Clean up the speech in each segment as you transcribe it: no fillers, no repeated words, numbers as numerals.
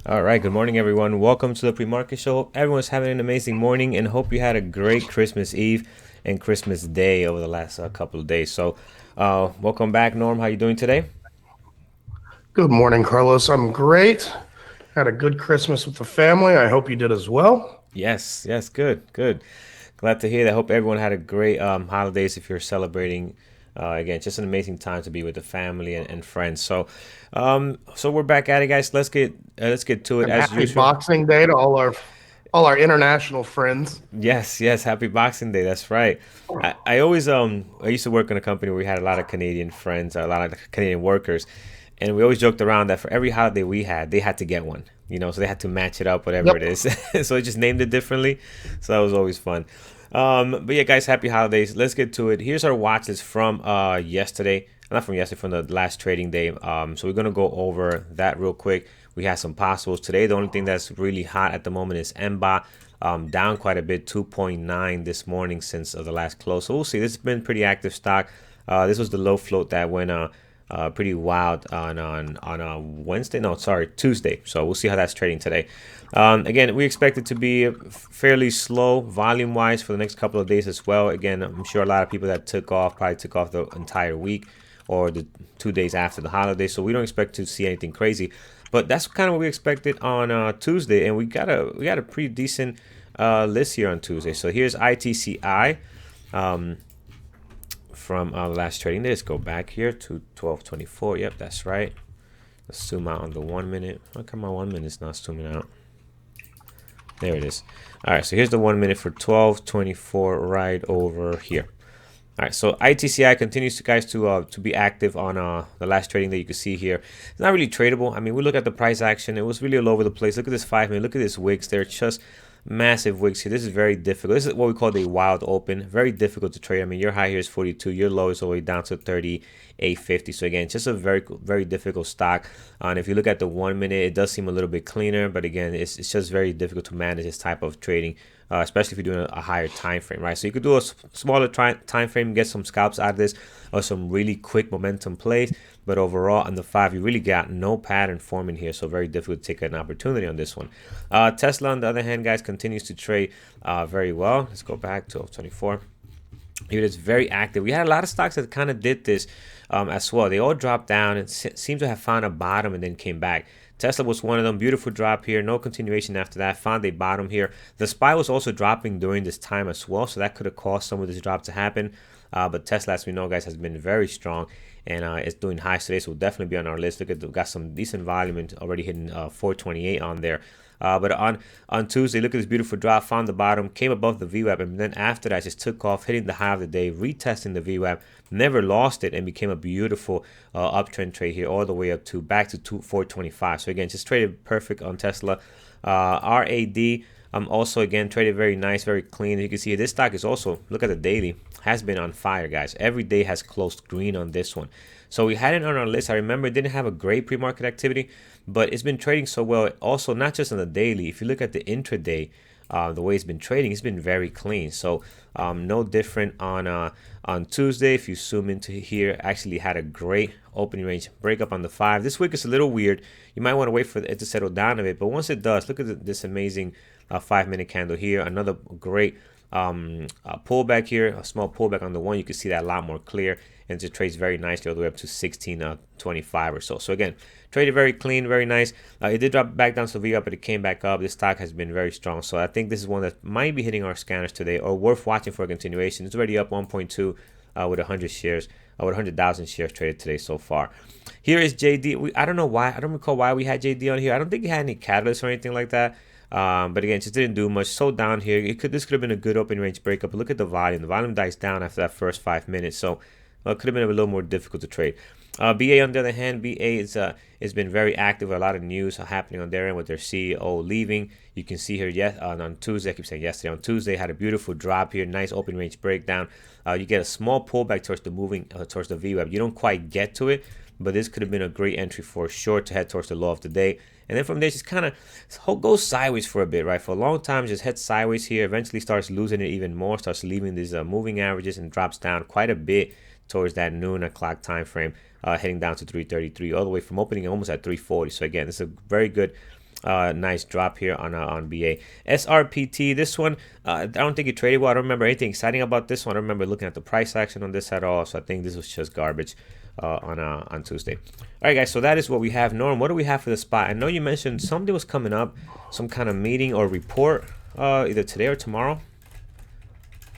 All right, good morning, everyone. Welcome to the pre-market show. Hope everyone's having an amazing morning, and hope you had a great Christmas Eve and Christmas Day over the last couple of days. Welcome back, Norm. How you doing today? Good morning, Carlos. I'm great. Had a good Christmas with the family. I hope you did as well. Yes, yes, good, good. Glad to hear that. Hope everyone had a great holidays. If you're celebrating, again, just an amazing time to be with the family and friends. So we're back at it, guys. Let's get to it And as happy usual. Boxing Day to all our international friends. Yes, yes. Happy Boxing Day. That's right. I used to work in a company where we had a lot of Canadian friends, a lot of Canadian workers, and we always joked around that for every holiday we had, they had to get one. So they had to match it up, whatever it Yep. is. So it just named it differently. So that was always fun. But yeah, guys, happy holidays. Let's get to it. Here's our watch list from yesterday. Not from yesterday, from the last trading day. So we're gonna go over that real quick. We had some possibles today. The only thing that's really hot at the moment is MBA, down quite a bit, 2.9 this morning since the last close. So we'll see. This has been pretty active stock. This was the low float that went pretty wild on Wednesday. No, sorry, Tuesday. So we'll see how that's trading today. Again, we expect it to be fairly slow volume wise for the next couple of days as well. Again, I'm sure a lot of people that took off probably took off the entire week or the 2 days after the holiday. So we don't expect to see anything crazy. But that's kind of what we expected on Tuesday, and we got a pretty decent list here on Tuesday. So here's ITCI from last trading day. Let's go back here to 1224. Yep, that's right. Let's zoom out on the 1 minute. How come my 1 minute's not zooming out? There it is. All right, so here's the 1 minute for 1224 right over here. All right, so ITCI continues to guys to be active on the last trading that you can see here. It's not really tradable. I mean, we look at the price action; it was really all over the place. Look at this 5 minute. Look at this wicks. They're just massive wicks here. This is very difficult. This is what we call the wild open. Very difficult to trade. I mean, your high here is 42. Your low is all the way down to 38.50. So again, just a very difficult stock. And if you look at the 1 minute, it does seem a little bit cleaner, but again, it's just very difficult to manage this type of trading. Especially if you're doing a higher time frame, right? So you could do a smaller time frame, get some scalps out of this, or some really quick momentum plays. But overall, on the 5, you really got no pattern forming here, so very difficult to take an opportunity on this one. Tesla, on the other hand, guys, continues to trade very well. Let's go back to 24. Here it is, very active. We had a lot of stocks that kind of did this as well. They all dropped down and seem to have found a bottom and then came back. Tesla was one of them. Beautiful drop here. No continuation after that. Found a bottom here. The SPY was also dropping during this time as well, so that could have caused some of this drop to happen. But Tesla, as we know, guys, has been very strong and it's doing highs today, so will definitely be on our list. Look at, we got some decent volume and already hitting 428 on there. But on Tuesday, look at this beautiful drop, found the bottom, came above the VWAP, and then after that, just took off, hitting the high of the day, retesting the VWAP, never lost it, and became a beautiful uptrend trade here, all the way up to back to 425. So again, just traded perfect on Tesla. RAD. Also, again, traded very nice, very clean. You can see this stock is also, look at the daily, has been on fire, guys. Every day has closed green on this one. So we had it on our list. I remember it didn't have a great pre-market activity, but it's been trading so well. Also, not just on the daily. If you look at the intraday, the way it's been trading, it's been very clean. So no different on Tuesday. If you zoom into here, actually had a great opening range breakup on the 5. This week is a little weird. You might want to wait for it to settle down a bit, but once it does, look at this amazing 5 minute candle here. Another great pullback here, a small pullback on the 1. You can see that a lot more clear, and it trades very nicely all the way up to 16.25 or so. So again, traded very clean, very nice. It did drop back down to the VWAP, but it came back up. This stock has been very strong, so I think this is one that might be hitting our scanners today, or worth watching for a continuation. It's already up 1.2 with 100 shares, with 100,000 shares traded today so far. Here is JD. I don't know why. I don't recall why we had JD on here. I don't think it had any catalysts or anything like that. But again, just didn't do much. So down here, this could have been a good open range breakup. But look at the volume. The volume dies down after that first 5 minutes. So it could have been a little more difficult to trade. BA, on the other hand, BA has been very active. A lot of news happening on their end with their CEO leaving. You can see here, yes, on Tuesday. I keep saying yesterday. On Tuesday, had a beautiful drop here. Nice open range breakdown. You get a small pullback towards the moving towards the VWAP. You don't quite get to it, but this could have been a great entry for sure to head towards the low of the day. And then from there, just kind of goes sideways for a bit, right? For a long time, just heads sideways here. Eventually starts losing it even more, starts leaving these moving averages and drops down quite a bit towards that noon o'clock time frame, heading down to 333, all the way from opening almost at 340. So again, it's a very good Nice drop here on BA. SRPT, this one, I don't think it traded well. I don't remember anything exciting about this one. I don't remember looking at the price action on this at all. So I think this was just garbage on Tuesday. All right, guys. So that is what we have. Norm, what do we have for the spot? I know you mentioned something was coming up, some kind of meeting or report, either today or tomorrow.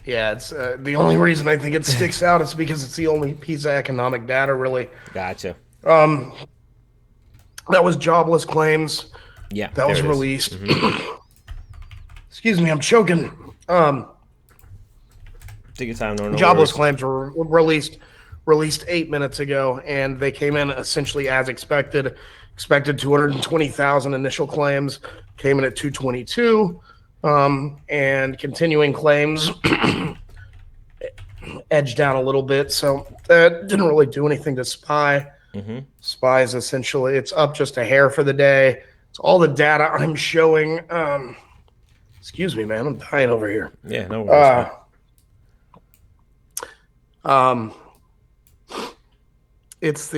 Yeah, it's the only reason I think it sticks out is because it's the only piece of economic data really. Gotcha. That was jobless claims. Yeah, that was released. Excuse me, I'm choking. Take your time. No Jobless worries. claims were released 8 minutes ago, and they came in essentially as expected. Expected 220,000 initial claims, came in at 222, and continuing claims edged down a little bit. So that didn't really do anything to SPY. SPY is essentially, it's up just a hair for the day. It's all the data I'm showing. Excuse me, man, I'm dying over here. Yeah, no worries. It's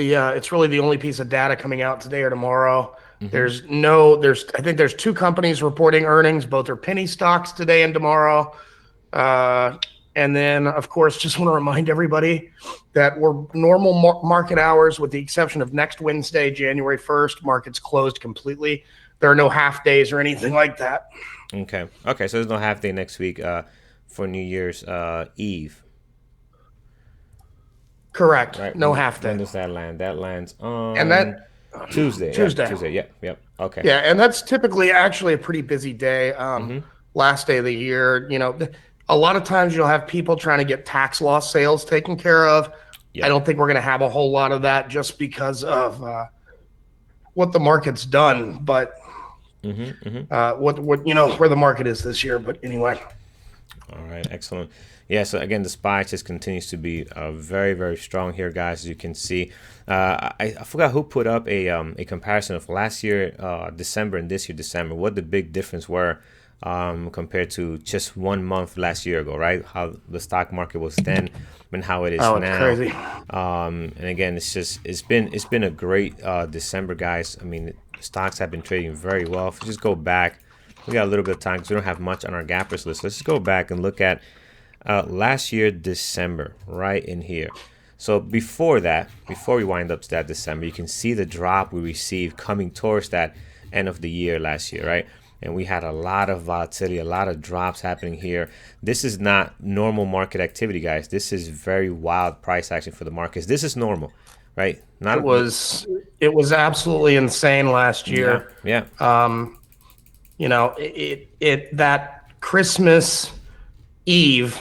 really the only piece of data coming out today or tomorrow. I think there's two companies reporting earnings. Both are penny stocks today and tomorrow. And then, of course, just want to remind everybody that we're normal market hours with the exception of next Wednesday, January 1st. Markets closed completely. There are no half days or anything like that. Okay. So there's no half day next week for New Year's Eve. Correct. Right. No half day. When does that land? That lands on Tuesday. Tuesday. Yep. Okay. Yeah, and that's typically actually a pretty busy day. Last day of the year, a lot of times you'll have people trying to get tax loss sales taken care of. Yep. I don't think we're going to have a whole lot of that just because of what the market's done, but what where the market is this year. But anyway. All right, excellent. Yeah, so again, the SPY just continues to be very, very strong here, guys. As you can see, I forgot who put up a comparison of last year December and this year December. What the big difference were compared to just 1 month last year ago, right? How the stock market was then and how it is now. It's crazy. And again, it's been a great December, guys. I mean, stocks have been trading very well. If you just go back, we got a little bit of time because we don't have much on our gappers list. Let's just go back and look at last year December, right in here. So before we wind up to that December, you can see the drop we received coming towards that end of the year last year, right? And we had a lot of volatility, a lot of drops happening here. This is not normal market activity, guys. This is very wild price action for the markets. This is normal, right? It was absolutely insane last year. Yeah. That Christmas Eve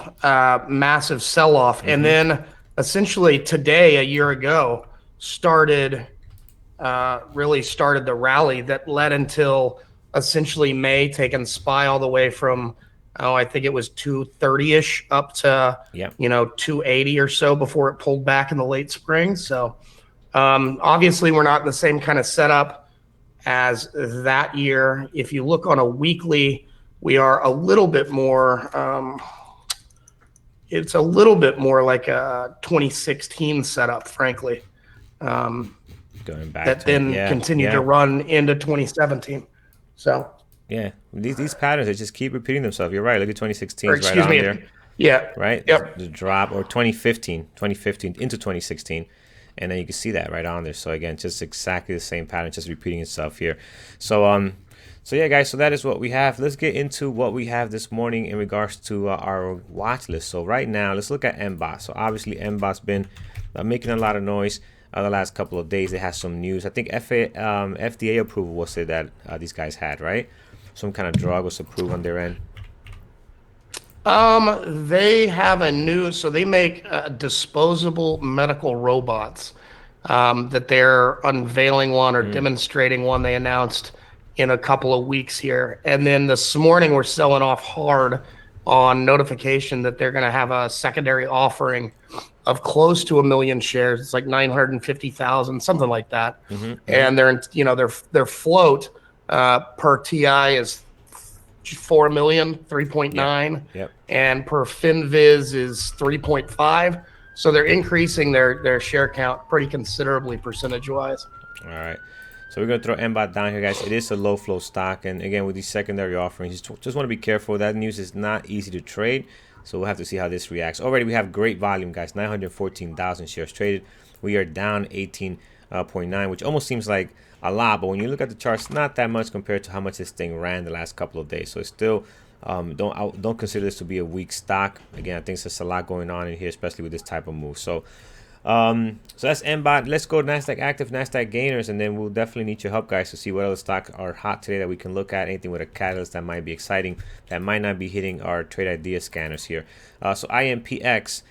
massive sell-off, and then essentially today, a year ago, really started the rally that led until essentially May, taking SPY all the way from I think it was 230-ish up to 280 or so before it pulled back in the late spring. So obviously we're not in the same kind of setup as that year. If you look on a weekly, we are a little bit more it's a little bit more like a 2016 setup, frankly. Going back that then continued to run into 2017. So yeah, these patterns, they just keep repeating themselves. You're right. Look at 2016 right on there. Yeah. Right? Yep. The drop, or 2015 into 2016. And then you can see that right on there. So again, just exactly the same pattern, just repeating itself here. So yeah, guys, so that is what we have. Let's get into what we have this morning in regards to our watch list. So right now, let's look at MBOT. So obviously, MBOT's been making a lot of noise the last couple of days. They had some news. I think FDA approval was it that these guys had, right? Some kind of drug was approved on their end. They have so they make disposable medical robots that they're unveiling one or demonstrating one. They announced in a couple of weeks here. And then this morning we're selling off hard on notification that they're going to have a secondary offering of close to 1 million shares. It's like 950,000, something like that. And their float per TI is 4 million, 3.9. Yep. And per FinViz is 3.5. So they're increasing their share count pretty considerably percentage wise. All right. So we're going to throw MBOT down here, guys. It is a low flow stock. And again, with these secondary offerings, just want to be careful. That news is not easy to trade. So we'll have to see how this reacts. Already we have great volume, guys. 914,000 shares traded. We are down 18.9, which almost seems like a lot. But when you look at the charts, not that much compared to how much this thing ran the last couple of days. So it's still, don't consider this to be a weak stock. Again, I think there's a lot going on in here, especially with this type of move. So that's MBOT. Let's go NASDAQ active, NASDAQ gainers, and then we'll definitely need your help, guys, to see what other stocks are hot today that we can look at. Anything with a catalyst that might be exciting, that might not be hitting our trade idea scanners here. So INPX,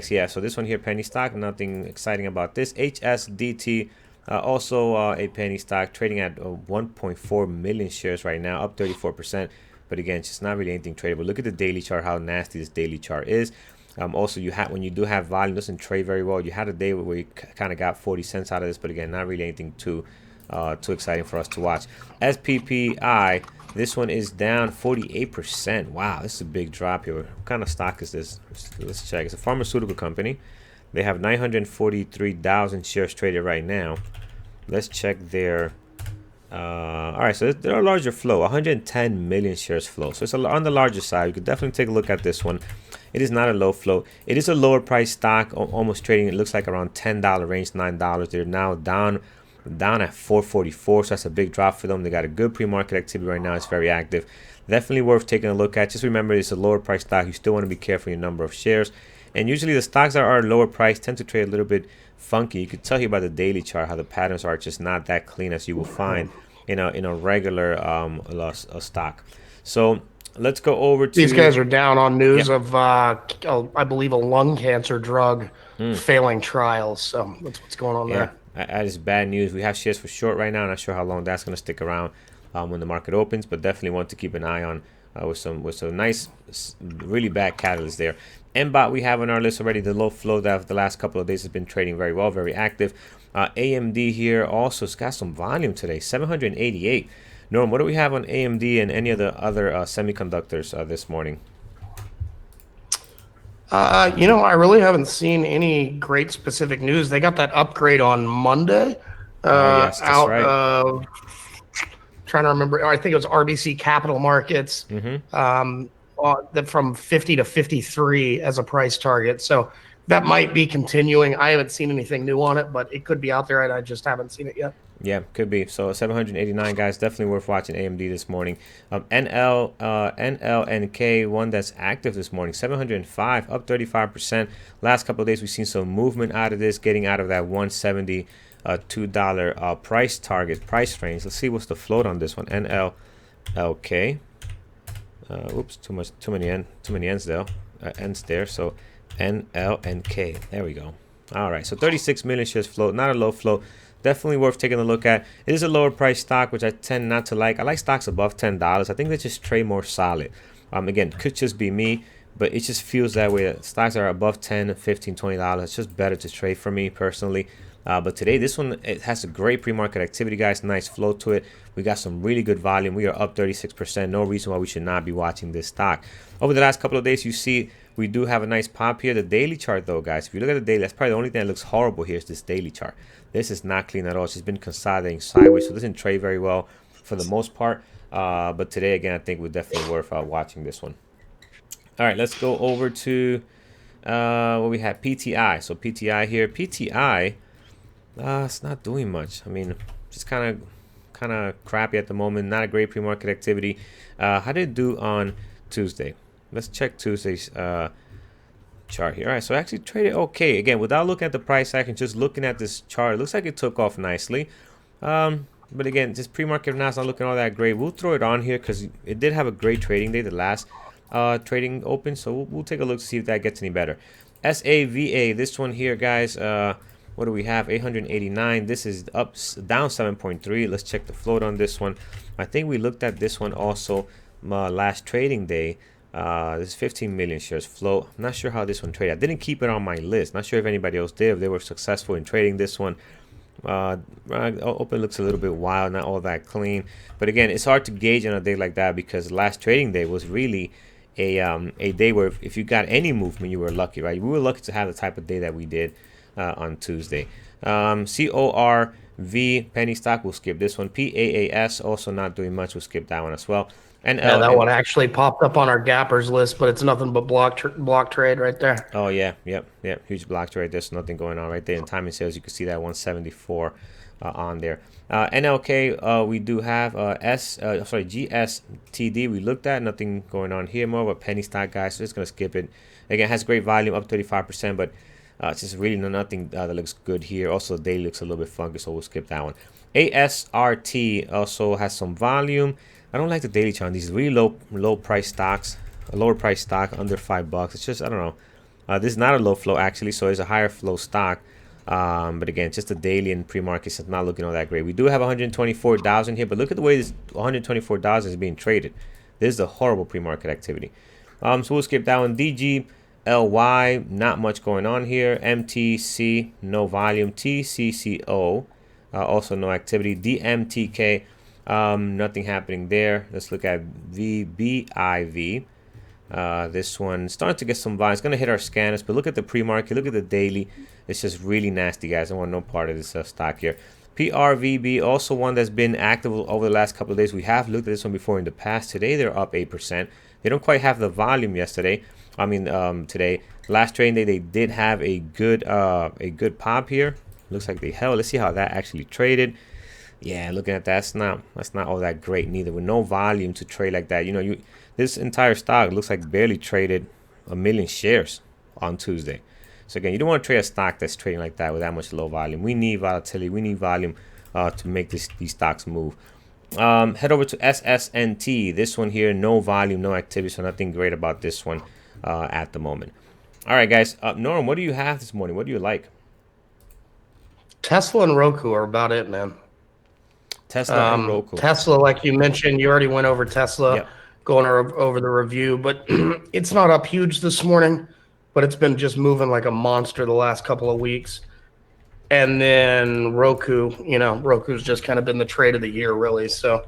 yeah. So this one here, penny stock, nothing exciting about this. HSDT, also a penny stock, trading at 1.4 million shares right now, up 34%. But again, it's just not really anything tradable. Look at the daily chart, how nasty this daily chart is. Also, when you do have volume, doesn't trade very well. You had a day where you kind of got 40 cents out of this, but again, not really anything too exciting for us to watch. SPPI, this one is down 48%. Wow, this is a big drop here. What kind of stock is this? Let's check. It's a pharmaceutical company. They have 943,000 shares traded right now. Let's check their. All right, so they're a larger flow, 110 million shares flow. So it's on the larger side. You could definitely take a look at this one. It is not a low flow. It is a lower price stock, almost trading. It looks like around $10 range, $9. They're now down at 444. So that's a big drop for them. They got a good pre-market activity right now. It's very active. Definitely worth taking a look at. Just remember, it's a lower price stock. You still want to be careful in your number of shares. And usually the stocks that are lower price tend to trade a little bit funky. You could tell here by the daily chart how the patterns are just not that clean as you will find in a regular stock. So let's go over to these guys are down on news of I believe a lung cancer drug failing trials. So that's what's going on there. That is bad news. We have shares for short right now. Not sure how long that's going to stick around when the market opens, but definitely want to keep an eye on with some nice, really bad catalysts there. MBOT we have on our list already. The low flow that the last couple of days has been trading very well, very active. AMD here also has got some volume today, 788. Norm, what do we have on AMD and any of the other semiconductors this morning? I really haven't seen any great specific news. They got that upgrade on Monday. Yes, that's out right. of trying to remember. I think it was RBC Capital Markets. From 50 to 53 as a price target. So that might be continuing. I haven't seen anything new on it, but it could be out there, and I just haven't seen it yet. Yeah, could be. So 789, guys, definitely worth watching AMD this morning. NLNK, one that's active this morning, 705, up 35%. Last couple of days, we've seen some movement out of this, getting out of that $170 $2 price range. Let's see what's the float on this one. NLLK. Oops, too many ends there. Ends there. So NLNK. There we go. All right. So 36 million shares float. Not a low float. Definitely worth taking a look at. It is a lower price stock, which I tend not to like. I like stocks above $10. I think they just trade more solid. Again, could just be me, but it just feels that way. Stocks are above $10, $15, $20. It's just better to trade for me personally. But today, this one, it has a great pre-market activity, guys. Nice flow to it. We got some really good volume. We are up 36%. No reason why we should not be watching this stock. Over the last couple of days, you see we do have a nice pop here. The daily chart, though, guys, if you look at the daily, that's probably the only thing that looks horrible here is this daily chart. This is not clean at all. It's just been consolidating sideways, so it doesn't trade very well for the most part. But today, again, I think we're definitely worth watching this one. All right, let's go over to what we have, PTI. So PTI here. PTI, it's not doing much. I mean, just kind of crappy at the moment. Not a great pre-market activity. How did it do on Tuesday? Let's check Tuesday's chart here. All right, so I actually traded okay. Again, without looking at the price action, just looking at this chart, it looks like it took off nicely. But again, just pre-market now is not looking all that great. We'll throw it on here because it did have a great trading day, the last trading open. So we'll take a look to see if that gets any better. SAVA, this one here, guys. What do we have? 889. This is down 7.3. Let's check the float on this one. I think we looked at this one also last trading day. This is 15 million shares float. I'm not sure how this one traded. I didn't keep it on my list. Not sure if anybody else did, if they were successful in trading this one. Open looks a little bit wild, not all that clean. But again, it's hard to gauge on a day like that because last trading day was really a day where if you got any movement, you were lucky, right? We were lucky to have the type of day that we did on Tuesday. COR V, penny stock, we'll skip this one. PAAS, also not doing much, we'll skip that one as well. Yeah, NL that and one actually popped up on our gappers list, but it's nothing but block trade right there. oh yeah, yep, huge block trade. There's nothing going on right there. In timing sales, you can see that 174 on there. NLK, we do have GSTD. We looked at nothing going on here. More of a penny stock, guys. So just gonna skip it. Again, has great volume, up 35%, but it's just really nothing that looks good here. Also, the daily looks a little bit funky, so we'll skip that one. ASRT also has some volume. I don't like the daily chart. These really low price stocks, a lower price stock under $5. It's just, I don't know. This is not a low flow actually, so it's a higher flow stock. But again, just the daily and pre-market is not looking all that great. We do have 124,000 here, but look at the way this 124,000 is being traded. This is a horrible pre-market activity. So we'll skip that one. DGLY, not much going on here. MTC, no volume. TCCO, also no activity. DMTK, nothing happening there. Let's look at VBIV. This one starting to get some volume. It's going to hit our scanners, but look at the pre-market. Look at the daily. It's just really nasty, guys. I want no part of this stock here. PRVB, also one that's been active over the last couple of days. We have looked at this one before in the past. Today, they're up 8%. They don't quite have the volume yesterday. Today. Last trading day, they did have a good pop here. Looks like they held. Let's see how that actually traded. Yeah, looking at that, that's not all that great neither. With no volume to trade like that, this entire stock looks like barely traded 1 million shares on Tuesday. So again, you don't want to trade a stock that's trading like that with that much low volume. We need volatility. We need volume to make these stocks move. Head over to SSNT. This one here, no volume, no activity, so nothing great about this one at the moment. All right, guys. Norm, what do you have this morning? What do you like? Tesla and Roku are about it, man. Tesla and Roku. Tesla, like you mentioned, you already went over Tesla, Yep. going over the review, but it's not up huge this morning, but it's been just moving like a monster the last couple of weeks. And then Roku, Roku's just kind of been the trade of the year, really. So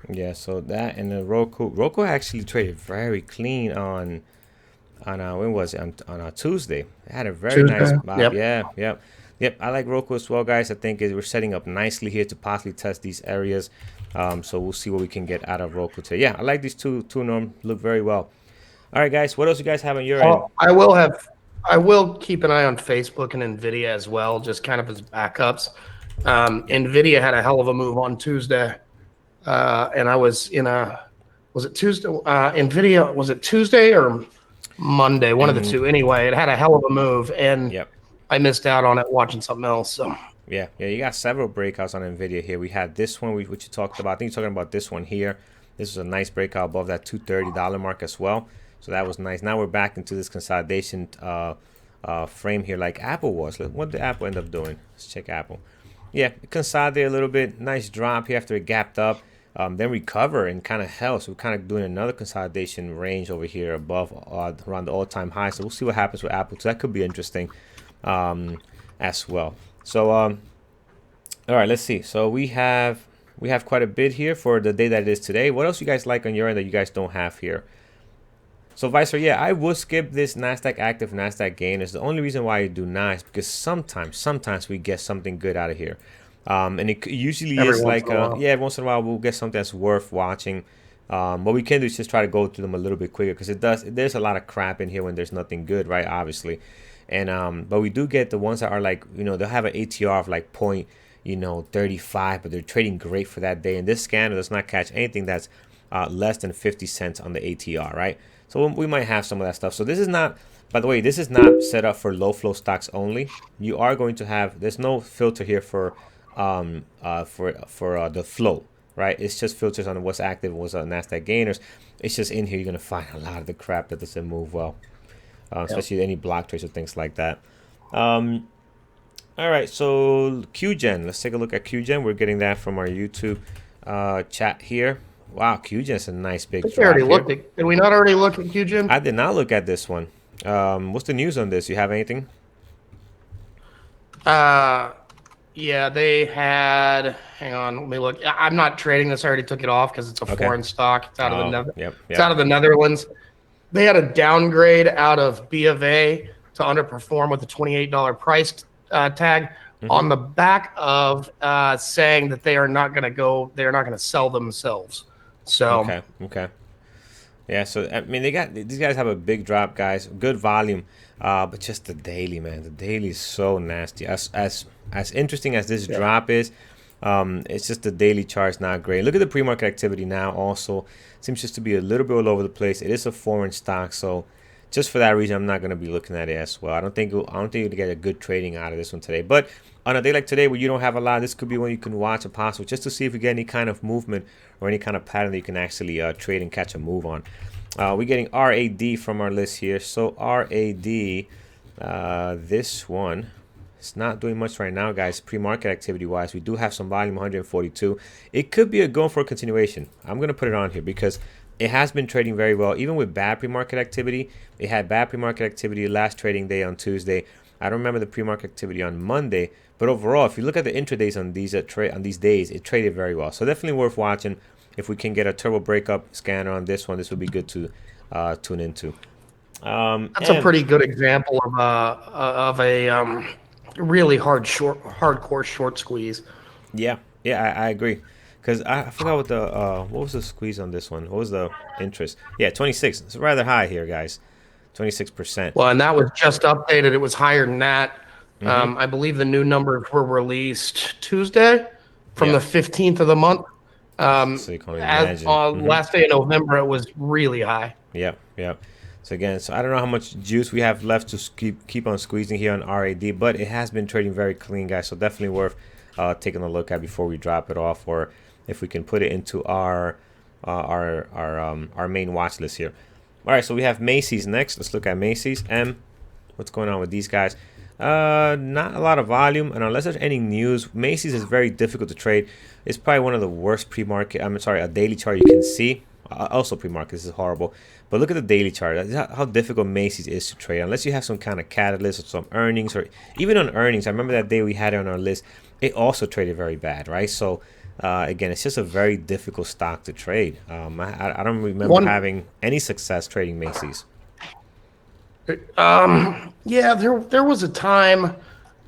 yeah, so that and the Roku actually traded very clean on when was it on a Tuesday. It had a very nice Yep. Yep. I like Roku as well, guys. I think we're setting up nicely here to possibly test these areas. So we'll see what we can get out of Roku today. Yeah, I like these two Norm, look very well. All right, guys, what else you guys have on your end? I will keep an eye on Facebook and Nvidia as well, just kind of as backups. Nvidia had a hell of a move on Tuesday, and I was was it Tuesday? Nvidia, was it Tuesday or Monday? One of the two. Anyway, it had a hell of a move, and yep. I missed out on it watching something else. So yeah, you got several breakouts on Nvidia here. We had this one, which you talked about. I think you're talking about this one here. This was a nice breakout above that $230 mark as well. So that was nice. Now we're back into this consolidation frame here, like Apple was. What did Apple end up doing? Let's check Apple. Yeah, consolidated a little bit. Nice drop here after it gapped up. Then recover and kind of held. So we're kind of doing another consolidation range over here above around the all-time high. So we'll see what happens with Apple. So that could be interesting as well. So all right, let's see. So we have quite a bit here for the day that it is today. What else you guys like on your end that you guys don't have here? So Vicer, yeah, I would skip this NASDAQ active, NASDAQ gainers. The only reason why I do not is because sometimes we get something good out of here. And it usually is like, every once in a while we'll get something that's worth watching. What we can do is just try to go through them a little bit quicker because there's a lot of crap in here when there's nothing good, right? Obviously. And but we do get the ones that are like, they'll have an ATR of like 35, but they're trading great for that day. And this scanner does not catch anything that's less than 50 cents on the ATR, right? So we might have some of that stuff. So this is not, by the way, this is not set up for low flow stocks only. You are going to have, there's no filter here for the flow, right? It's just filters on what's active, what's on NASDAQ gainers. It's just in here you're gonna find a lot of the crap that doesn't move well, especially any block trades or things like that. All right, so QGen. Let's take a look at QGen. We're getting that from our YouTube chat here. Wow, QGen's a nice big drop here. Did we not already look at QGen? I did not look at this one. What's the news on this? You have anything? Yeah, they had. Hang on, let me look. I'm not trading this. I already took it off because it's a foreign stock. It's out of the It's out of the Netherlands. They had a downgrade out of B of A to underperform with a $28 price tag. Mm-hmm. on the back of saying that they're not going to sell themselves. So Okay. Okay. Yeah, so I mean, these guys have a big drop, guys. Good volume, but just the daily, man. The daily is so nasty. As interesting as this yeah. drop is, it's just the daily chart's not great. Look at the pre-market activity now. Also, seems just to be a little bit all over the place. It is a foreign stock, so just for that reason, I'm not going to be looking at it as well. I don't think you'll get a good trading out of this one today. But on a day like today, where you don't have a lot, this could be one you can watch a possible just to see if you get any kind of movement or any kind of pattern that you can actually trade and catch a move on. We're getting RAD from our list here. So RAD, this one, it's not doing much right now, guys. Pre-market activity wise, we do have some volume, 142. It could be a going for a continuation. I'm gonna put it on here because it has been trading very well, even with bad pre-market activity. It had bad pre-market activity last trading day on Tuesday. I don't remember the pre-market activity on Monday, but overall, if you look at the intradays on these days, it traded very well. So definitely worth watching. If we can get a turbo breakup scanner on this one, this would be good to tune into. That's a And pretty good example of a really hardcore short squeeze. yeah, yeah, I agree. Because I forgot what was the squeeze on this one? What was the interest? Yeah, 26. It's rather high here, guys. 26%. Well, and that was just updated. It was higher than that. Mm-hmm. I believe the new numbers were released Tuesday from the Yeah. 15th of the month. So you can only As imagine. Mm-hmm. last day of November, it was really high. Yep, yep. So again, so I don't know how much juice we have left to keep on squeezing here on RAD, but it has been trading very clean, guys. So definitely worth taking a look at before we drop it off, or if we can put it into our main watch list here. All right, so we have Macy's next. Let's look at Macy's. What's going on with these guys? Not a lot of volume, and unless there's any news, Macy's is very difficult to trade. It's probably one of the worst pre-market. I'm sorry, a daily chart you can see. Also pre-market, this is horrible. But look at the daily chart. That's how difficult Macy's is to trade. Unless you have some kind of catalyst or some earnings, or even on earnings. I remember that day we had it on our list. It also traded very bad, right? So again, it's just a very difficult stock to trade. I don't remember One, having any success trading Macy's. yeah, there was a time.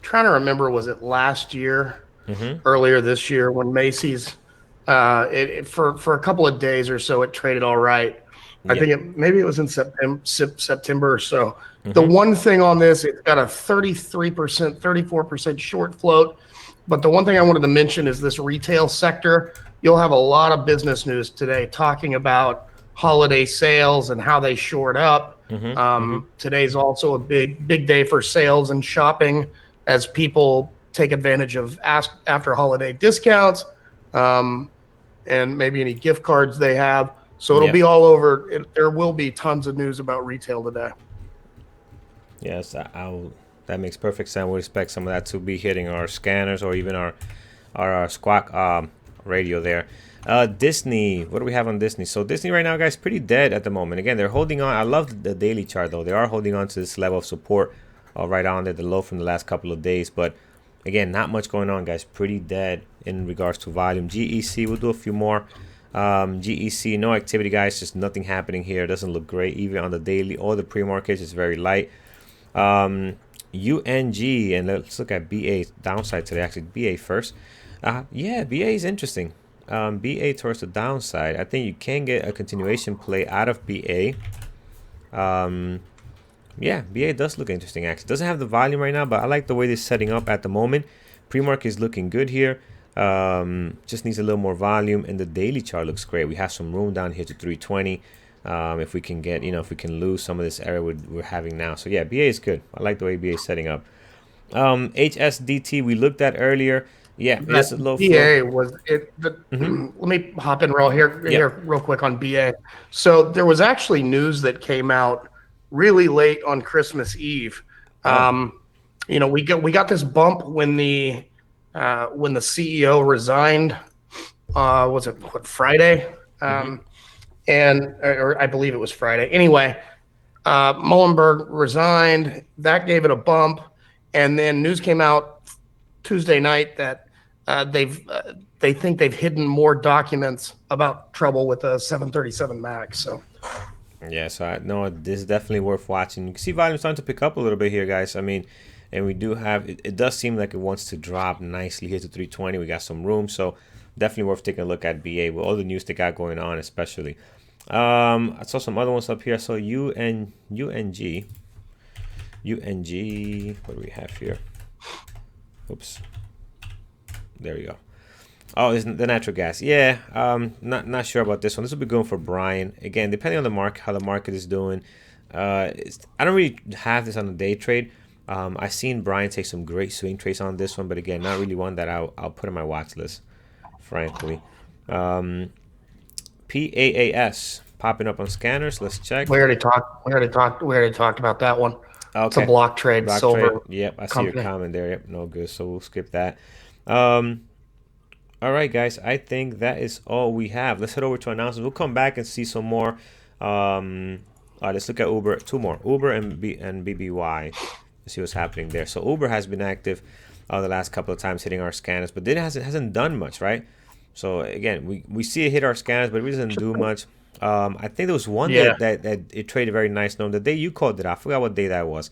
Trying to remember, was it last year, Mm-hmm. earlier this year, when Macy's, for a couple of days or so, it traded all right. I Yeah. think maybe it was in September or so. The Mm-hmm. one thing on this, it's got a 33%, 34% short float. But the one thing I wanted to mention is this retail sector. You'll have a lot of business news today talking about holiday sales and how they short up. Mm-hmm. Mm-hmm. Today's also a big day for sales and shopping as people take advantage of after holiday discounts, um, and maybe any gift cards they have. So it'll Yeah. be all over. There will be tons of news about retail today. Yes, that makes perfect sense. We expect some of that to be hitting our scanners or even our Squawk radio there. Disney, what do we have on Disney? So Disney right now, guys, pretty dead at the moment. Again, they're holding on. I love the daily chart though. They are holding on to this level of support right on there, the low from the last couple of days. But again, not much going on, guys. Pretty dead in regards to volume. GEC, we'll do a few more. GEC, no activity, guys. Just nothing happening here. It doesn't look great even on the daily or the pre-markets. It's very light. UNG, and let's look at BA downside today. Actually, BA first. Yeah, BA is interesting. BA towards the downside. I think you can get a continuation play out of BA. Yeah, BA does look interesting. Actually, doesn't have the volume right now, but I like the way this is setting up at the moment. Pre-market is looking good here. Just needs a little more volume, and the daily chart looks great. We have some room down here to 320. If we can get, if we can lose some of this area we're having now. So yeah, BA is good. I like the way BA is setting up. HSDT we looked at earlier. Yeah, it is a That low flow. BA was it. Mm-hmm. Let me hop in here Yep. real quick on BA. So there was actually news that came out really late on Christmas Eve. Oh. Um, we got this bump when the CEO resigned. Was it what, Friday? Mm-hmm. And or I believe it was Friday. Anyway, Muhlenberg resigned. That gave it a bump, and then news came out Tuesday night that they think they've hidden more documents about trouble with the 737 Max. So Yeah, so I know this is definitely worth watching. You can see volume starting to pick up a little bit here, guys. I mean, And we do have, it does seem like it wants to drop nicely here to 320. We got some room, so definitely worth taking a look at BA with all the news they got going on, especially. I saw some other ones up here. I saw UNG. What do we have here? Oops. There we go. Oh, it's the natural gas. Yeah, not sure about this one. This will be going for Brian. Again, depending on the market, how the market is doing. I don't really have this on the day trade. I've seen Brian take some great swing trades on this one, but again, not really one that I'll put on my watch list, frankly. PAAS popping up on scanners. Let's check. We already talked. We already talked about that one. Okay. It's a block trade, silver. Yep, I see company. your comment there. Yep, no good. So we'll skip that. All right, guys. I think that is all we have. Let's head over to announcements. We'll come back and see some more. All right, let's look at Uber. Two more. Uber and BBY. Let's see what's happening there. So Uber has been active the last couple of times hitting our scanners, but it hasn't done much, right? So again, we see it hit our scanners, but it really doesn't do much. I think there was one day that it traded very nice. No, the day you called it, I forgot what day that was.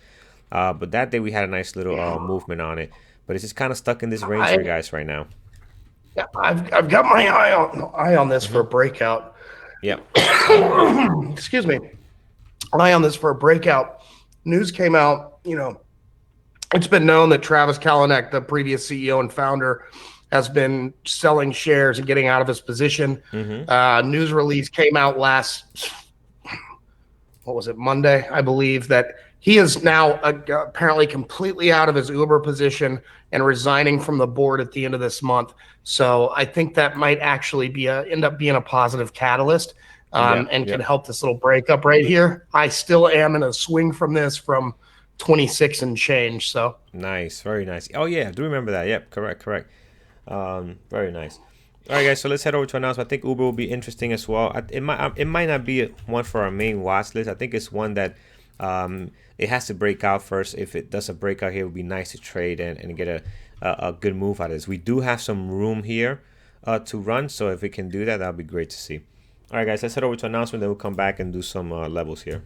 But that day we had a nice little movement on it. But it's just kind of stuck in this range here, guys, right now. Yeah, I've got my eye on this for a breakout. Yep. Excuse me. Eye on this for a breakout. News came out. It's been known that Travis Kalanick, the previous CEO and founder, has been selling shares and getting out of his position. News release came out Monday, I believe, that he is now apparently completely out of his Uber position and resigning from the board at the end of this month. So I think that might actually end up being a positive catalyst and can help this little breakup right here. I still am in a swing from this from 26 and change. So nice, very nice. Oh yeah, I do remember that. Yep, correct. Very nice. All right, guys. So let's head over to announcement. I think Uber will be interesting as well. It might not be one for our main watch list. I think it's one that it has to break out first. If it does a breakout here, it would be nice to trade and get a good move out of this. We do have some room here to run, so if we can do that, that would be great to see. All right, guys. Let's head over to announcement. Then we'll come back and do some levels here.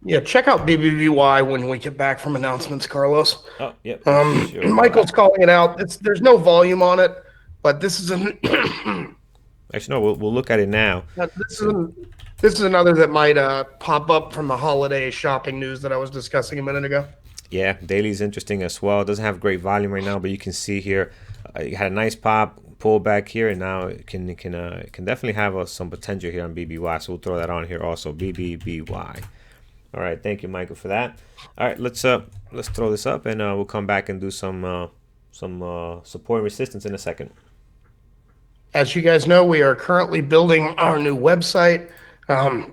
Yeah, check out BBVY when we get back from announcements, Carlos. Oh, yep. Sure. Michael's calling it out. There's no volume on it, but this is an. Actually, no. We'll look at it now. This is another that might pop up from the holiday shopping news that I was discussing a minute ago. Yeah, daily is interesting as well. It doesn't have great volume right now, but you can see here it had a nice pop, pull back here, and now it can definitely have some potential here on BBY. So we'll throw that on here also. BBBY. All right, thank you, Michael, for that. All right, let's throw this up, and we'll come back and do some support and resistance in a second. As you guys know, we are currently building our new website.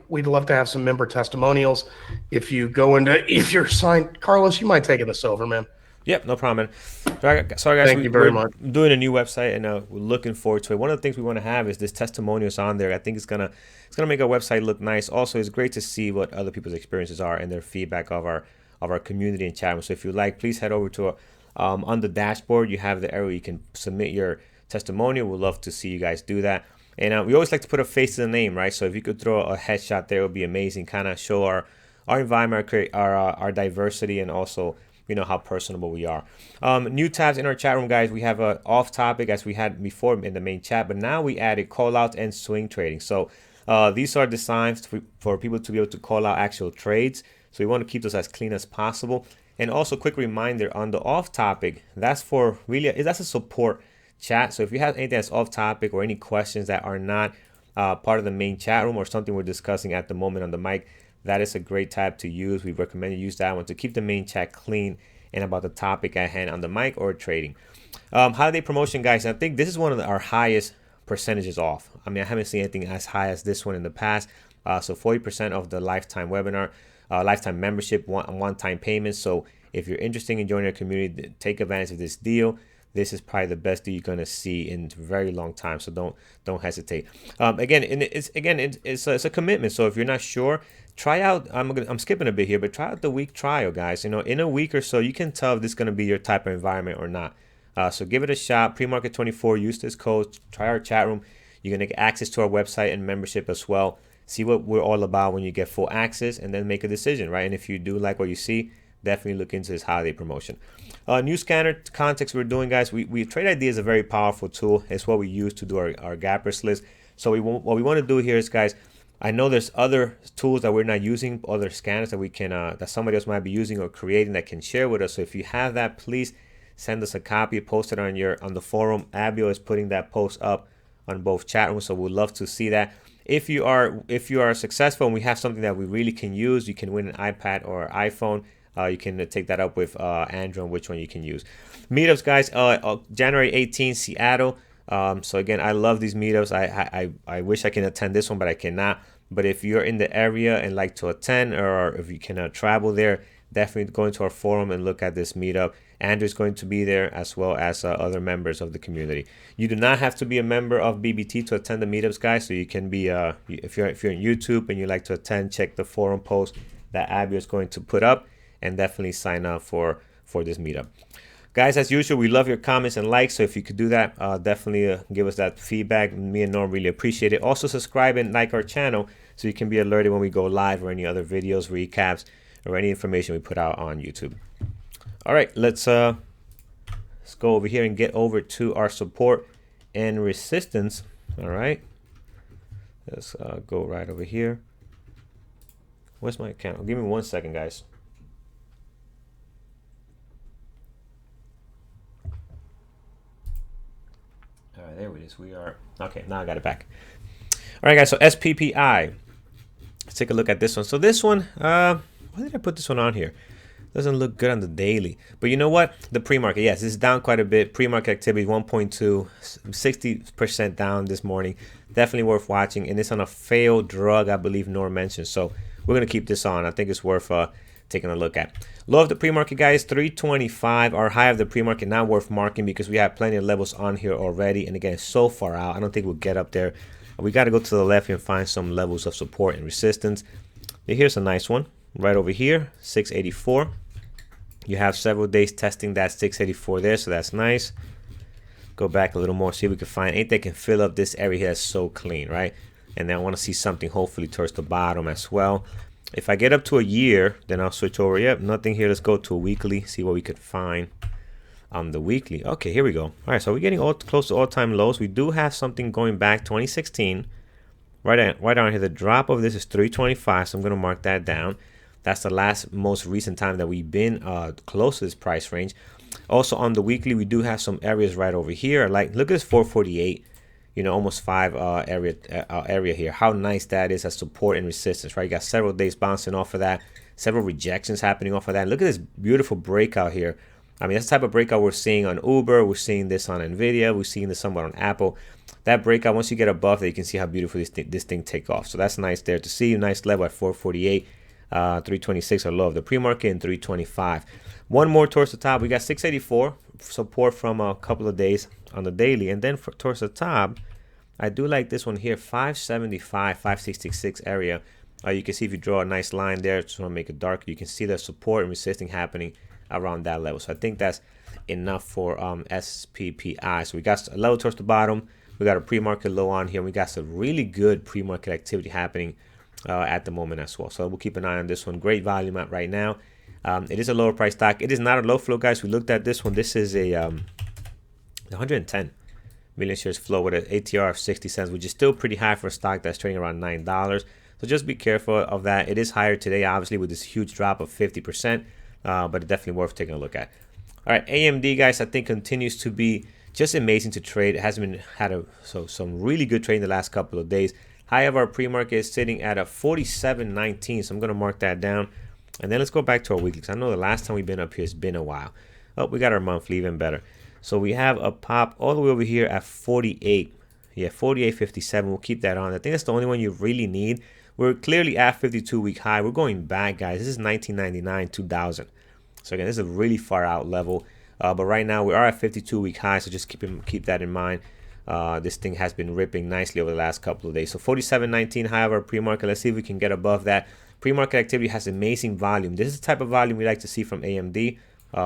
We'd love to have some member testimonials. If you're signed, Carlos, you might take this over, man. Yep, no problem, man. Sorry, guys. Thank you very much. Doing a new website, and we're looking forward to it. One of the things we want to have is this testimonials on there. I think it's gonna make our website look nice. Also, it's great to see what other people's experiences are and their feedback of our community and chat room. So if you like, please head over to on the dashboard. You have the area you can submit your testimonial. We'd love to see you guys do that. And we always like to put a face to the name, right? So if you could throw a headshot there, it would be amazing. Kind of show our environment, our diversity, and also how personable we are. New tabs in our chat room, guys. We have a off topic as we had before in the main chat, but now we added call outs and swing trading. So these are designed for people to be able to call out actual trades. So we want to keep those as clean as possible. And also, quick reminder on the off topic, that's a support chat. So if you have anything that's off topic or any questions that are not part of the main chat room or something we're discussing at the moment on the mic, that is a great tab to use. We recommend you use that one to keep the main chat clean and about the topic at hand on the mic or trading. Holiday promotion, guys. I think this is one of our highest percentages off. I mean, I haven't seen anything as high as this one in the past. So 40% of the lifetime webinar, lifetime membership, one-time payments. So if you're interested in joining our community, take advantage of this deal. This is probably the best deal you're gonna see in a very long time. So don't hesitate. It's a commitment. So if you're not sure, try out. I'm skipping a bit here, but try out the week trial, guys. In a week or so, you can tell if this is gonna be your type of environment or not. So give it a shot. Premarket24. Use this code. Try our chat room. You're gonna get access to our website and membership as well. See what we're all about when you get full access, and then make a decision, right? And if you do like what you see, definitely look into this holiday promotion. New scanner context we're doing, guys. We Trade ID is a very powerful tool. It's what we use to do our gappers list. So what we want to do here is, guys, I know there's other tools that we're not using, other scanners that we can that somebody else might be using or creating that can share with us. So if you have that, please send us a copy, post it on the forum. Abio is putting that post up on both chat rooms, so we'd love to see that. If you are successful and we have something that we really can use, you can win an iPad or iPhone. You can take that up with Andrew on which one you can use. Meetups, guys. January 18th, Seattle. So again, I love these meetups. I wish I can attend this one, but I cannot. But if you're in the area and like to attend, or if you cannot travel there, definitely go into our forum and look at this meetup. Andrew's going to be there, as well as other members of the community. You do not have to be a member of BBT to attend the meetups, guys. So you can be if you're in YouTube and you like to attend, check the forum post that Abby is going to put up, and definitely sign up for this meetup. Guys, as usual, we love your comments and likes, so if you could do that, definitely give us that feedback. Me and Norm really appreciate it. Also, subscribe and like our channel so you can be alerted when we go live, or any other videos, recaps, or any information we put out on YouTube. All right, let's go over here and get over to our support and resistance. All right, let's go right over here. Where's my account? Give me 1 second, guys. All right, there it is. We are okay. Now I got it back. All right, guys. So SPPI. Let's take a look at this one. So this one, why did I put this one on here? Doesn't look good on the daily. But you know what? The pre-market, yes, this is down quite a bit. Pre-market activity 1.2, 60% down this morning. Definitely worth watching. And it's on a failed drug, I believe Norm mentioned. So we're going to keep this on. I think it's worth taking a look at. Low of the pre-market, guys, 325. Our high of the pre-market, not worth marking because we have plenty of levels on here already. And again, so far out, I don't think we'll get up there. We got to go to the left and find some levels of support and resistance. Here's a nice one right over here, 684. You have several days testing that 684 there, so that's nice. Go back a little more, see if we can find anything that can fill up this area here that's so clean, right? And then I want to see something hopefully towards the bottom as well. If I get up to a year, then I'll switch over. Yep, nothing here. Let's go to a weekly, see what we could find on the weekly. Okay, here we go. All right, so we're getting close to all-time lows. We do have something going back 2016. Right down here, the drop of this is 325, so I'm going to mark that down. That's the most recent time that we've been close to this price range. Also on the weekly, we do have some areas right over here. Like, look at this 448, almost 5 area here. How nice that is as support and resistance, right? You got several days bouncing off of that, several rejections happening off of that. Look at this beautiful breakout here. I mean, that's the type of breakout we're seeing on Uber. We're seeing this on Nvidia. We're seeing this somewhat on Apple. That breakout, once you get above that, you can see how beautiful this thing take off. So that's nice there to see. Nice level at 448. 326 are low of the pre-market, and 325. One more towards the top. We got 684 support from a couple of days on the daily, and then towards the top, I do like this one here, 575, 566 area. You can see if you draw a nice line there, just want to make it dark, you can see the support and resisting happening around that level. So I think that's enough for SPPI. So we got a level towards the bottom. We got a pre-market low on here. We got some really good pre-market activity happening at the moment as well. So we'll keep an eye on this one. Great volume out right now. It is a lower price stock. It is not a low flow, guys. We looked at this one. This is a 110 million shares flow with an ATR of 60 cents, which is still pretty high for a stock that's trading around $9. So just be careful of that. It is higher today, obviously, with this huge drop of 50%, but it's definitely worth taking a look at. All right, AMD, guys, I think continues to be just amazing to trade. It has had some really good trade in the last couple of days. High of our pre-market is sitting at a 47.19, so I'm going to mark that down. And then let's go back to our weekly, because I know the last time we've been up here has been a while. Oh, we got our monthly, even better. So we have a pop all the way over here at 48. Yeah, 48.57. We'll keep that on. I think that's the only one you really need. We're clearly at 52-week high. We're going back, guys. This is 1999, 2000. So again, this is a really far out level. But right now we are at 52-week high, so just keep that in mind. This thing has been ripping nicely over the last couple of days. So 47.19 high of our pre-market. Let's see if we can get above that. Pre-market activity has amazing volume. This is the type of volume we like to see from AMD.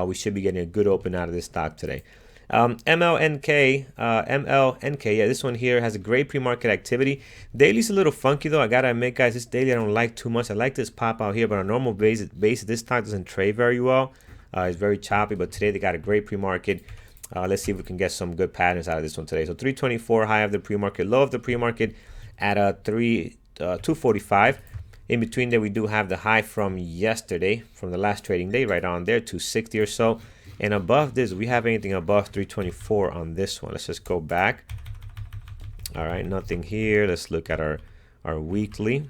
We should be getting a good open out of this stock today. MLNK, yeah, this one here has a great pre-market activity. Daily's a little funky though. I gotta admit, guys, this daily I don't like too much. I like this pop out here, but on a normal basis, this stock doesn't trade very well. It's very choppy, but today they got a great pre-market. Let's see if we can get some good patterns out of this one today. So 324 high of the pre-market, low of the pre-market at 245. In between there, we do have the high from yesterday, from the last trading day, right on there, 260 or so. And above this, we have anything above 324 on this one. Let's just go back. All right, nothing here. Let's look at our weekly.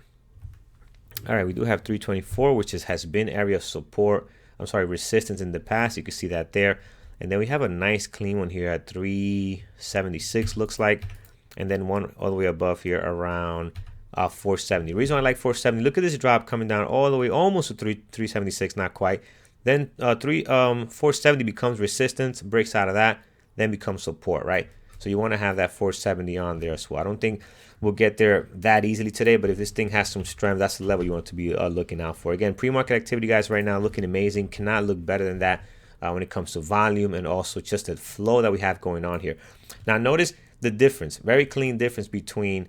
All right, we do have 324, which has been area of support. I'm sorry, resistance in the past. You can see that there. And then we have a nice clean one here at 376, looks like. And then one all the way above here around 470. The reason I like 470, look at this drop coming down all the way almost to 376, not quite. Then 470 becomes resistance, breaks out of that, then becomes support, right? So you want to have that 470 on there as well. I don't think we'll get there that easily today, but if this thing has some strength, that's the level you want to be looking out for. Again, pre-market activity, guys, right now looking amazing. Cannot look better than that when it comes to volume and also just the flow that we have going on here. Now, notice the difference, very clean difference between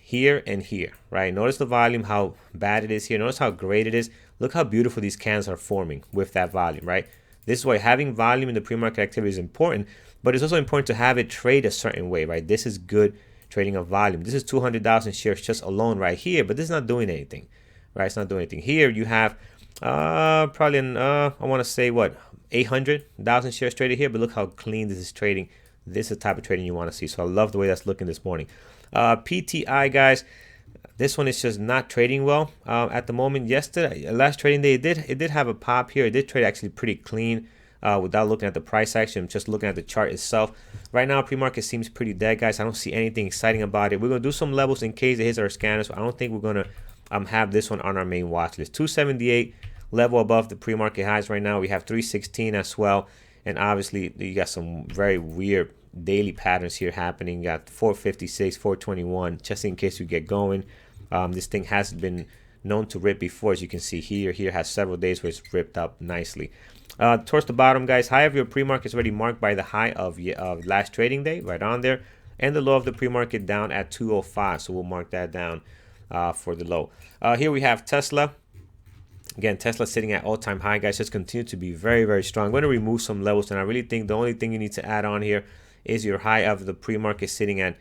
here and here, right? Notice the volume, how bad it is here. Notice how great it is. Look how beautiful these cans are forming with that volume, right? This is why having volume in the pre-market activity is important, but it's also important to have it trade a certain way, right? This is good trading of volume. This is 200,000 shares just alone right here, but this is not doing anything, right? It's not doing anything. Here you have probably, I want to say what, 800,000 shares traded here, but look how clean this is trading. This is the type of trading you want to see. So I love the way that's looking this morning. PTI, guys, this one is just not trading well at the moment. Yesterday, last trading day, it did have a pop here. It did trade actually pretty clean without looking at the price action, just looking at the chart itself. Right now, pre-market seems pretty dead, guys. I don't see anything exciting about it. We're going to do some levels in case it hits our scanners. So I don't think we're going to have this one on our main watch list. 278 level above the pre-market highs right now. We have 316 as well. And obviously, you got some very weird daily patterns here happening. You got 456, 421, just in case you get going. This thing has been known to rip before, as you can see here. Here has several days where it's ripped up nicely. Towards the bottom, guys, high of your pre-market is already marked by the high of last trading day, right on there. And the low of the pre-market down at 205. So we'll mark that down for the low. Here we have Tesla. Again, Tesla sitting at all-time high, guys. Just continue to be very, very strong. I'm going to remove some levels, and I really think the only thing you need to add on here is your high of the pre-market sitting at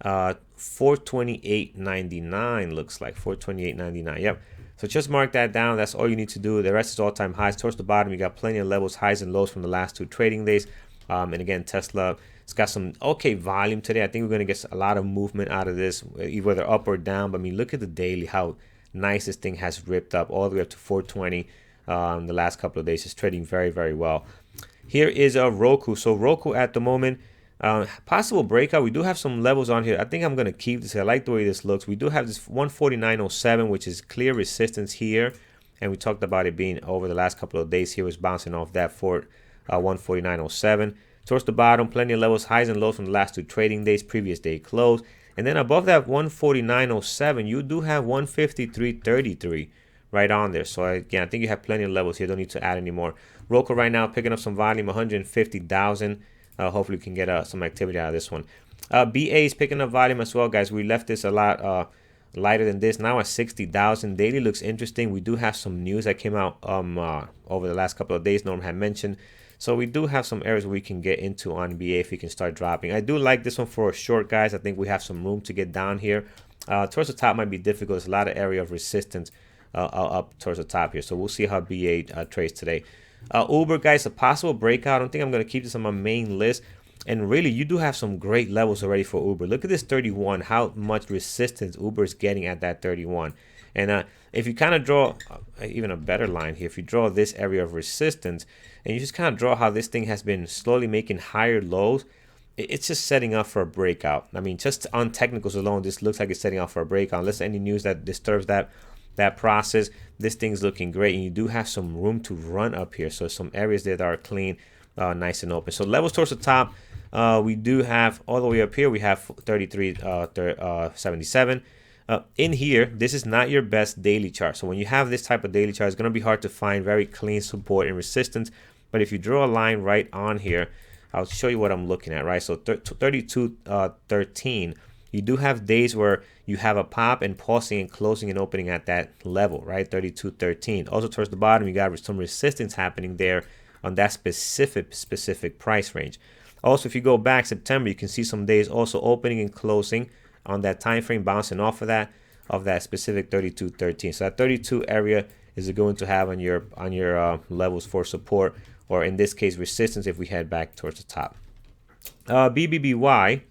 428.99. Looks like 428.99. Yep. So just mark that down. That's all you need to do. The rest is all-time highs. Towards the bottom, you got plenty of levels, highs and lows from the last two trading days. And again, Tesla, it's got some okay volume today. I think we're going to get a lot of movement out of this, whether up or down. But I mean, look at the daily, how nice this thing has ripped up all the way up to 420 the last couple of days. It's trading very, very well. Here is a Roku. So Roku at the moment, possible breakout. We do have some levels on here. I think I'm going to keep this. I like the way this looks. We do have this 149.07, which is clear resistance here. And we talked about it being over the last couple of days. Here was bouncing off that for 149.07. Towards the bottom, plenty of levels, highs and lows from the last two trading days, previous day close. And then above that 149.07, you do have 153.33 right on there. So again, I think you have plenty of levels here. Don't need to add any more. Roku right now picking up some volume, 150,000. Hopefully we can get some activity out of this one. BA is picking up volume as well, guys. We left this a lot lighter than this. Now at 60,000. Daily looks interesting. We do have some news that came out over the last couple of days. Norm had mentioned. So we do have some areas we can get into on BA if we can start dropping. I do like this one for a short, guys. I think we have some room to get down here. Towards the top might be difficult. There's a lot of area of resistance up towards the top here. So we'll see how BA trades today. Uber, guys, a possible breakout. I don't think I'm going to keep this on my main list. And really, you do have some great levels already for Uber. Look at this 31, how much resistance Uber is getting at that 31. And if you kind of draw even a better line here, if you draw this area of resistance, and you just kind of draw how this thing has been slowly making higher lows, it's just setting up for a breakout. I mean, just on technicals alone, this looks like it's setting up for a breakout. Unless any news that disturbs that process, this thing's looking great. And you do have some room to run up here. So some areas there that are clean, nice and open. So levels towards the top, we do have all the way up here, we have 33.77. In here, this is not your best daily chart. So when you have this type of daily chart, it's going to be hard to find very clean support and resistance. But if you draw a line right on here, I'll show you what I'm looking at, right? So 32.13. You do have days where you have a pop and pausing and closing and opening at that level, right? 32.13. Also towards the bottom, you got some resistance happening there on that specific price range. Also, if you go back September, you can see some days also opening and closing on that time frame, bouncing off of that specific 32.13. So that 32 area is it going to have on your levels for support, or in this case resistance if we head back towards the top. BBBY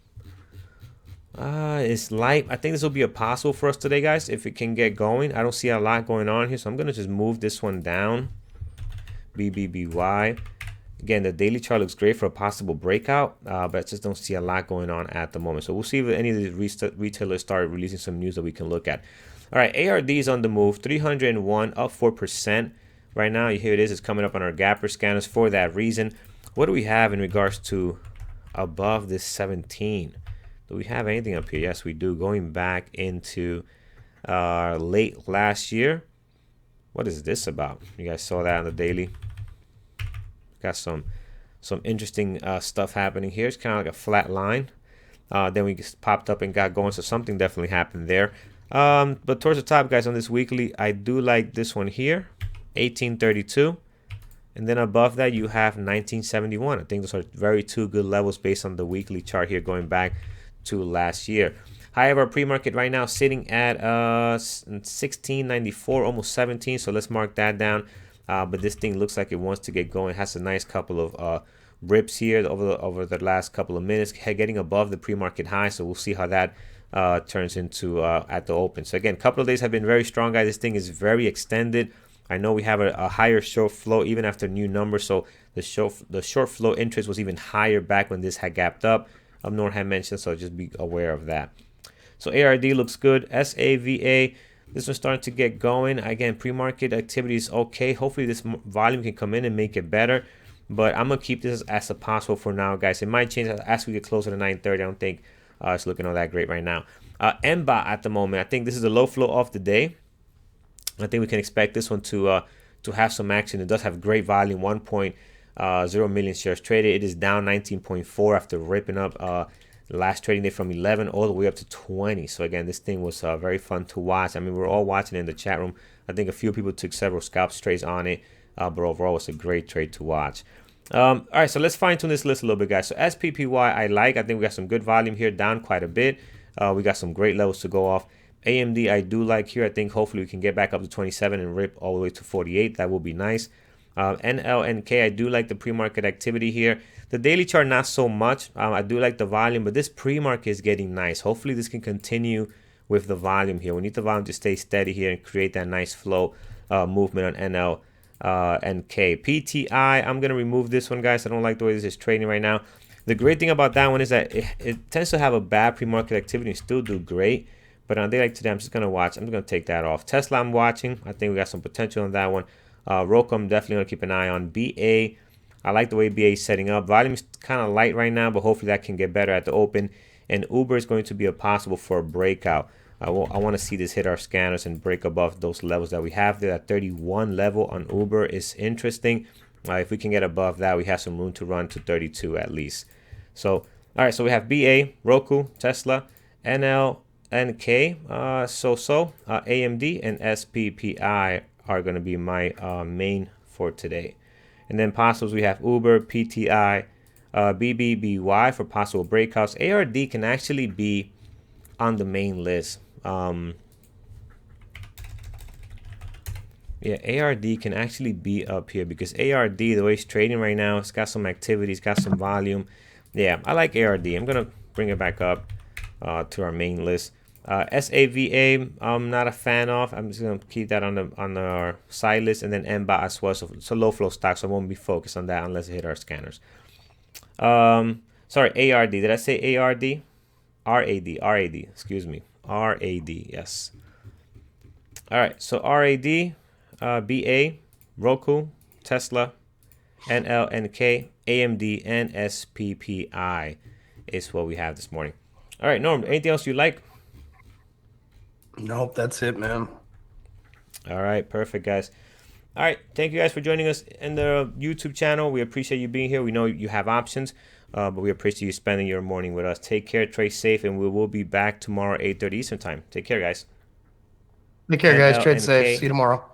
is light. I think this will be a possible for us today, guys, if it can get going. I don't see a lot going on here, so I'm gonna just move this one down. BBBY. Again, the daily chart looks great for a possible breakout, but I just don't see a lot going on at the moment. So we'll see if any of these retailers start releasing some news that we can look at. All right, ARD is on the move, 301, up 4% right now. Here it is. It's coming up on our gapper scanners for that reason. What do we have in regards to above this 17? Do we have anything up here? Yes, we do. Going back into late last year. What is this about? You guys saw that on the daily. Got some interesting stuff happening here. It's kind of like a flat line. Then we just popped up and got going, so something definitely happened there. But towards the top, guys, on this weekly, I do like this one here, 1832. And then above that, you have 1971. I think those are very two good levels based on the weekly chart here going back to last year. However, pre-market right now sitting at 1694, almost 17. So let's mark that down. But this thing looks like it wants to get going. It has a nice couple of rips here over the last couple of minutes, getting above the pre-market high. So we'll see how that turns into at the open. So again, a couple of days have been very strong, guys. This thing is very extended. I know we have a higher short flow even after new numbers. So the short flow interest was even higher back when this had gapped up. Nor had mentioned, so just be aware of that. So ARD looks good. SAVA. This one's starting to get going. Again, pre-market activity is okay. Hopefully this volume can come in and make it better. But I'm going to keep this as a possible for now, guys. It might change as we get closer to 9:30. I don't think it's looking all that great right now. MBA at the moment, I think this is the low flow of the day. I think we can expect this one to have some action. It does have great volume, 1.0 million shares traded. It is down 19.4 after ripping up last trading day from 11 all the way up to 20. So again, this thing was very fun to watch. I mean, we're all watching it in the chat room. I think a few people took several scalp trades on it, but overall it's a great trade to watch. All right, so let's fine tune this list a little bit, guys. So SPPY I like. I think we got some good volume here, down quite a bit. We got some great levels to go off. AMD I do like here. I think hopefully we can get back up to 27 and rip all the way to 48. That will be nice. NLNK, I do like the pre-market activity here. The daily chart, not so much. I do like the volume, but this pre-market is getting nice. Hopefully this can continue with the volume here. We need the volume to stay steady here and create that nice flow movement on NLNK. PTI, I'm going to remove this one, guys. I don't like the way this is trading right now. The great thing about that one is that it tends to have a bad pre-market activity and still do great. But on a day like today, I'm just going to watch. I'm going to take that off. Tesla, I'm watching. I think we got some potential on that one. Roku, I'm definitely going to keep an eye on. BA, I like the way BA is setting up. Volume is kind of light right now, but hopefully that can get better at the open. And Uber is going to be a possible for a breakout. I want to see this hit our scanners and break above those levels that we have there. That 31 level on Uber is interesting. If we can get above that, we have some room to run to 32 at least. So, all right, so we have BA, Roku, Tesla, NLNK, AMD, and SPPI are going to be my main for today. And then possibles, we have Uber, PTI, BBBY for possible breakouts. ARD can actually be on the main list. Yeah, ARD can actually be up here because ARD, the way it's trading right now, it's got some activity, it's got some volume. Yeah, I like ARD. I'm going to bring it back up to our main list. SAVA, I'm not a fan of. I'm just gonna keep that on our side list, and then MBA as well. So it's a low flow stock, so I won't be focused on that unless it hit our scanners. Sorry, ARD. Did I say ARD? RAD. Excuse me. RAD. Yes. All right. So RAD, BA, Roku, Tesla, NLNK, AMD, and SPPI is what we have this morning. All right, Norm. Anything else you like? Nope, that's it, man. All right, perfect, guys. All right. Thank you guys for joining us in the YouTube channel. We appreciate you being here. We know you have options, but we appreciate you spending your morning with us. Take care, trade safe, and we will be back tomorrow, 8:30 Eastern time. Take care, guys. Take care, guys. ML Trade and safe. See you K. tomorrow.